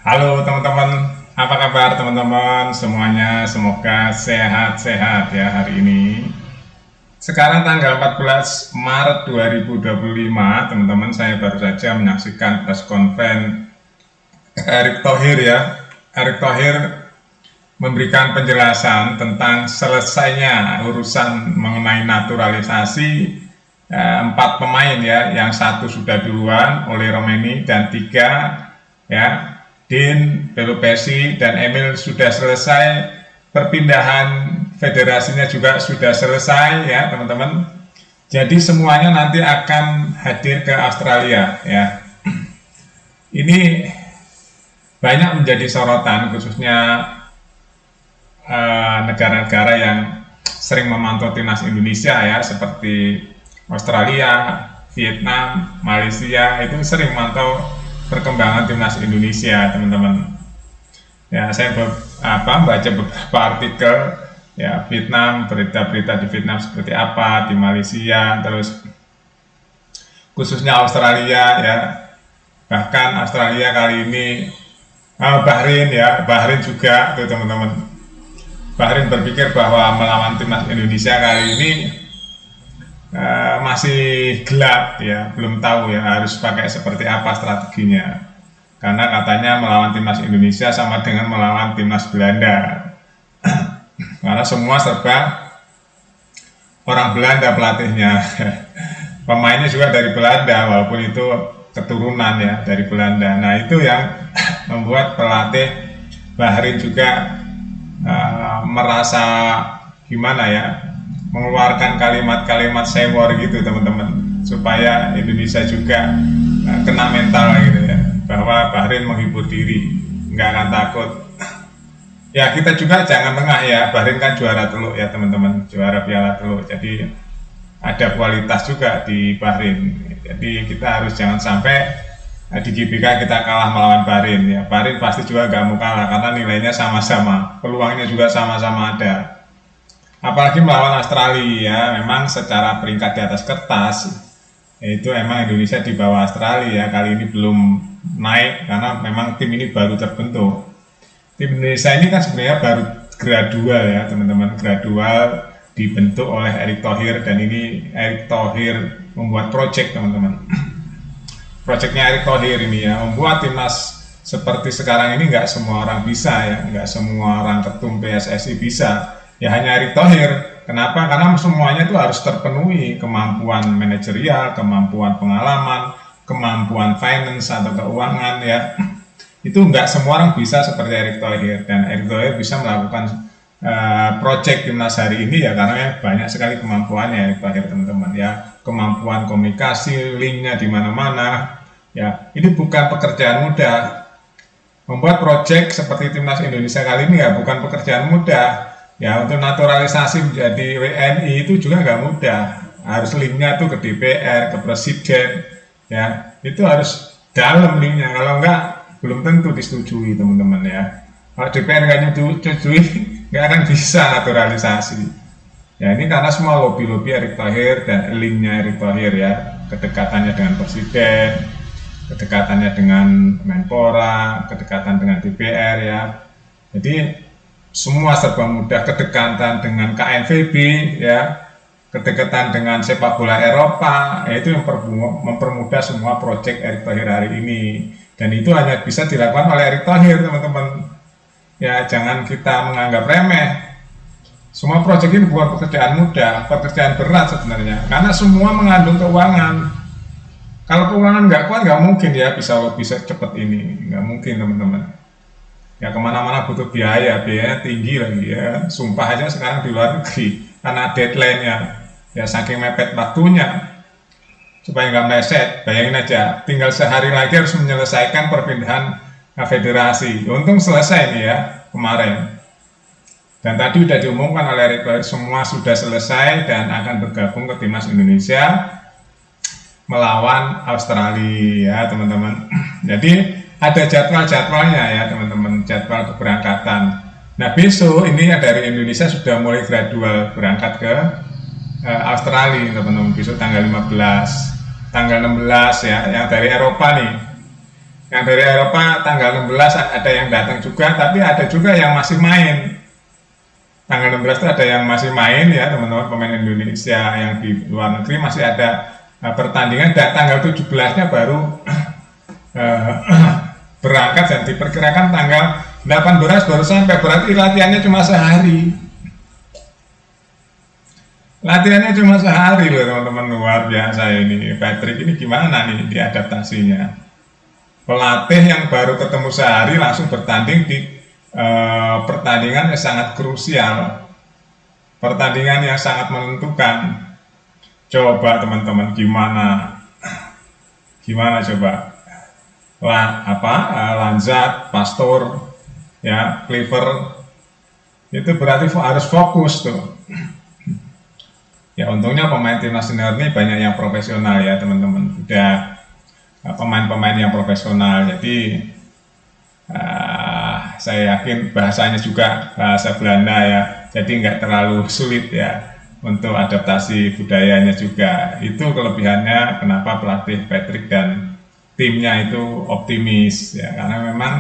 Halo teman-teman, apa kabar teman-teman semuanya? Semoga sehat-sehat ya hari ini. Sekarang tanggal 14 Maret 2025, teman-teman, saya baru saja menyaksikan press conference Erick Thohir ya. Erick Thohir memberikan penjelasan tentang selesainya urusan mengenai naturalisasi empat pemain ya, yang satu sudah duluan oleh Romeni dan tiga ya, Dean, Pelupesi, dan Emil sudah selesai, perpindahan federasinya juga sudah selesai ya teman-teman. Jadi semuanya nanti akan hadir ke Australia ya. Ini banyak menjadi sorotan khususnya negara-negara yang sering memantau timnas Indonesia ya, seperti Australia, Vietnam, Malaysia, itu sering memantau perkembangan timnas Indonesia, teman-teman. Ya, saya baca beberapa artikel ya, Vietnam, berita-berita di Vietnam seperti apa, di Malaysia, terus khususnya Australia ya. Bahkan Australia kali ini Bahrain ya, Bahrain juga tuh teman-teman. Bahrain berpikir bahwa melawan timnas Indonesia kali ini masih gelap ya, belum tahu ya harus pakai seperti apa strateginya, karena katanya melawan timnas Indonesia sama dengan melawan timnas Belanda karena semua serba orang Belanda pelatihnya. Pemainnya juga dari Belanda walaupun itu keturunan ya dari Belanda. Nah itu yang membuat pelatih Bahrain juga merasa gimana ya, mengeluarkan kalimat-kalimat sewor gitu teman-teman, supaya Indonesia juga kena mental gitu ya, bahwa Bahrain menghibur diri, nggak akan takut. Ya kita juga jangan lengah ya, Bahrain kan juara teluk ya teman-teman, juara Piala Teluk, jadi ada kualitas juga di Bahrain. Jadi kita harus jangan sampai di GBK kita kalah melawan Bahrain ya. Bahrain pasti juga nggak mau kalah karena nilainya sama-sama, peluangnya juga sama-sama ada. Apalagi melawan Australia, memang secara peringkat di atas kertas itu emang Indonesia di bawah Australia, kali ini belum naik karena memang tim ini baru terbentuk. Tim Indonesia ini kan sebenarnya baru gradual ya teman-teman, gradual dibentuk oleh Erick Thohir, dan ini Erick Thohir membuat project teman-teman. Projectnya Erick Thohir ini ya, membuat timnas seperti sekarang ini nggak semua orang bisa ya, nggak semua orang ketum PSSI bisa. Ya hanya Erick Thohir. Kenapa? Karena semuanya itu harus terpenuhi, kemampuan manajerial, kemampuan pengalaman, kemampuan finance atau keuangan ya. Itu nggak semua orang bisa seperti Erick Thohir, dan Erick Thohir bisa melakukan project timnas hari ini ya karena banyak sekali kemampuannya Erick Thohir teman-teman ya, kemampuan komunikasi, linknya di mana-mana ya. Ini bukan pekerjaan mudah. Membuat project seperti timnas Indonesia kali ini ya bukan pekerjaan mudah. Ya untuk naturalisasi menjadi WNI itu juga nggak mudah, harus linknya tuh ke DPR, ke presiden, ya itu harus dalam linknya, kalau nggak belum tentu disetujui teman-teman ya. Kalau DPR nggak nyetujui nggak akan bisa naturalisasi. Ya ini karena semua lobby-lobby Erick Thohir dan linknya Erick Thohir ya, kedekatannya dengan presiden, kedekatannya dengan Menpora, kedekatan dengan DPR ya. Jadi semua serba mudah, kedekatan dengan KNVB ya, kedekatan dengan sepak bola Eropa, itu yang mempermudah semua proyek Erick Thohir hari ini, dan itu hanya bisa dilakukan oleh Erick Thohir teman-teman ya. Jangan kita menganggap remeh, semua proyek ini bukan pekerjaan mudah, pekerjaan berat sebenarnya, karena semua mengandung keuangan. Kalau keuangan nggak kuat nggak mungkin ya bisa cepat ini, nggak mungkin teman-teman. Ya kemana-mana butuh biayanya tinggi lagi ya. Sumpah aja sekarang di luar negeri karena deadline-nya ya saking mepet waktunya, supaya nggak meleset. Bayangin aja, tinggal sehari lagi harus menyelesaikan perpindahan federasi. Untung selesai nih ya kemarin. Dan tadi sudah diumumkan oleh Erick Thohir semua sudah selesai dan akan bergabung ke timnas Indonesia melawan Australia ya teman-teman. Jadi ada jadwal-jadwalnya ya teman-teman, jadwal keberangkatan. Nah besok ini ya dari Indonesia sudah mulai gradual berangkat ke Australia teman-teman, besok tanggal 15, tanggal 16 ya, yang dari Eropa nih. Yang dari Eropa tanggal 16 ada yang datang juga, tapi ada juga yang masih main. Tanggal 16 itu ada yang masih main ya teman-teman, pemain Indonesia yang di luar negeri masih ada pertandingan, dan tanggal 17-nya baru berangkat, dan diperkirakan tanggal 18 baru sampai. Berarti latihannya cuma sehari. Latihannya cuma sehari loh teman-teman, luar biasa ini. Patrick ini gimana nih diadaptasinya? Pelatih yang baru ketemu sehari langsung bertanding di pertandingan yang sangat krusial, pertandingan yang sangat menentukan. Coba teman-teman, gimana coba Lanzat, Pastor, ya, Cleaver, itu berarti harus fokus tuh. Ya untungnya pemain timnas senior ini banyak yang profesional ya teman-teman, udah pemain-pemain yang profesional, jadi saya yakin bahasanya juga bahasa Belanda ya, jadi nggak terlalu sulit ya untuk adaptasi budayanya juga. Itu kelebihannya kenapa pelatih Patrick dan timnya itu optimis ya, karena memang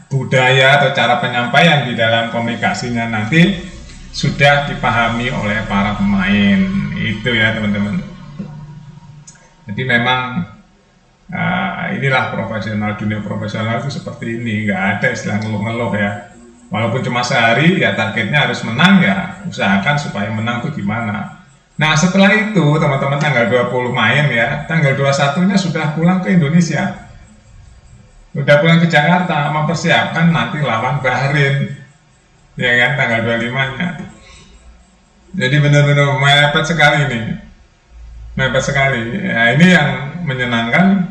budaya atau cara penyampaian di dalam komunikasinya nanti sudah dipahami oleh para pemain itu ya teman-teman. Jadi memang inilah profesional, dunia profesional itu seperti ini, nggak ada istilah ngeluh-ngeluh ya. Walaupun cuma sehari ya targetnya harus menang, ya usahakan supaya menang tuh gimana. Nah setelah itu teman-teman tanggal 20 main ya, tanggal 21-nya sudah pulang ke Indonesia, udah pulang ke Jakarta mempersiapkan nanti lawan Bahrain ya kan, tanggal 25-nya. Jadi benar-benar mepet sekali ini, mepet sekali ya. Ini yang menyenangkan,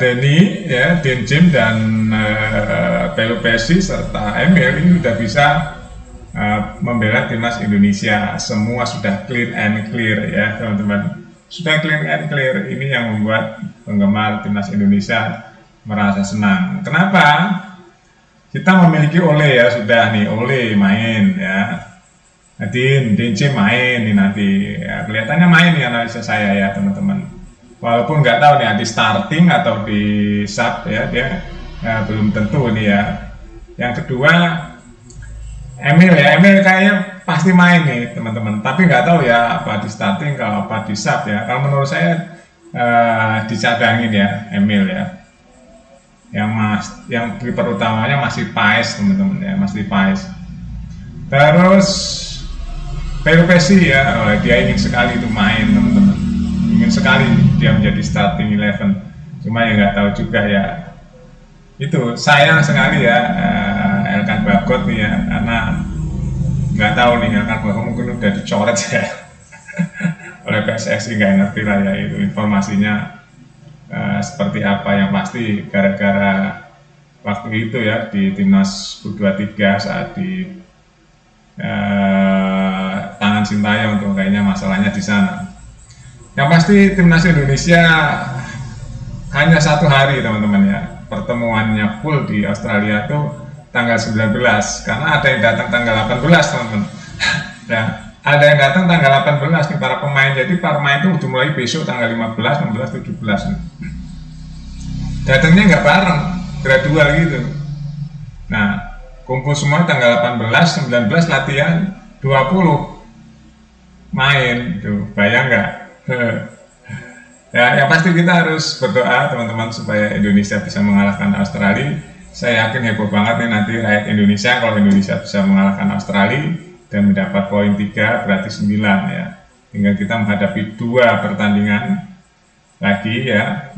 Denny ya, Jim dan Pelupesi serta Emil ini sudah bisa membela timnas Indonesia. Semua sudah clean and clear ya teman-teman, sudah clean and clear. Ini yang membuat penggemar timnas Indonesia merasa senang. Kenapa? Kita memiliki Ole ya, sudah nih Ole main ya, Jim main nih nanti ya, kelihatannya main nih analisa saya ya teman-teman. Walaupun nggak tahu nih di starting atau di sub ya, dia belum tentu nih ya. Yang kedua Emil ya, Emil kayaknya pasti main nih teman-teman, tapi nggak tahu ya apa di starting kalau apa di sub ya. Kalau menurut saya dicadangin ya Emil ya. Yang kiper utamanya masih Paes teman-teman ya, masih Paes. Terus Pelupesi ya, dia ingin sekali itu main teman-teman, ingin sekali dia menjadi starting 11. Cuma ya nggak tahu juga ya, itu sayang sekali ya Elkan Bagot nih ya, karena nggak tahu nih Elkan Bagot mungkin udah dicoret ya oleh PSSI, nggak ngerti lah ya itu informasinya seperti apa. Yang pasti gara-gara waktu itu ya di timnas U23 saat di tangan Sintayong tuh kayaknya masalahnya di sana. Yang pasti timnas Indonesia hanya satu hari teman-teman ya, pertemuannya full di Australia tuh tanggal 19, karena ada yang datang tanggal 18 teman-teman. Ya, ada yang datang tanggal 18 nih para pemain. Jadi para pemain itu udah mulai besok tanggal 15, 16, 17 nih. Datangnya nggak bareng, gradual gitu. Nah kumpul semua tanggal 18, 19 latihan, 20 main tuh, bayang nggak? Ya, yang pasti kita harus berdoa teman-teman supaya Indonesia bisa mengalahkan Australia. Saya yakin heboh banget nih nanti rakyat Indonesia kalau Indonesia bisa mengalahkan Australia dan mendapat poin 3 berarti 9 ya. Hingga kita menghadapi 2 pertandingan lagi ya,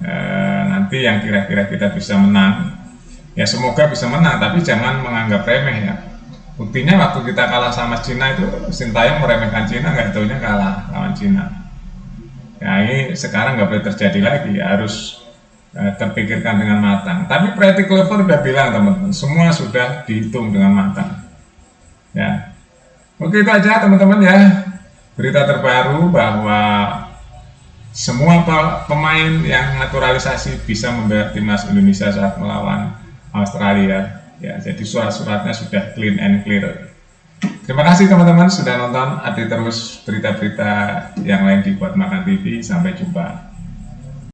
nanti yang kira-kira kita bisa menang. Ya semoga bisa menang, tapi jangan menganggap remeh ya. Buktinya waktu kita kalah sama Cina itu, Sintayong meremehkan Cina, nggak taunya kalah lawan Cina. Ya ini sekarang nggak boleh terjadi lagi, harus terpikirkan dengan matang. Tapi Patrick Kluivert udah bilang teman-teman, semua sudah dihitung dengan matang. Ya, oke itu aja teman-teman ya. Berita terbaru bahwa semua pemain yang naturalisasi bisa membela timnas Indonesia saat melawan Australia. Ya, jadi surat-suratnya sudah clean and clear. Terima kasih teman-teman sudah nonton. Update terus berita-berita yang lain di Buat Makan TV. Sampai jumpa.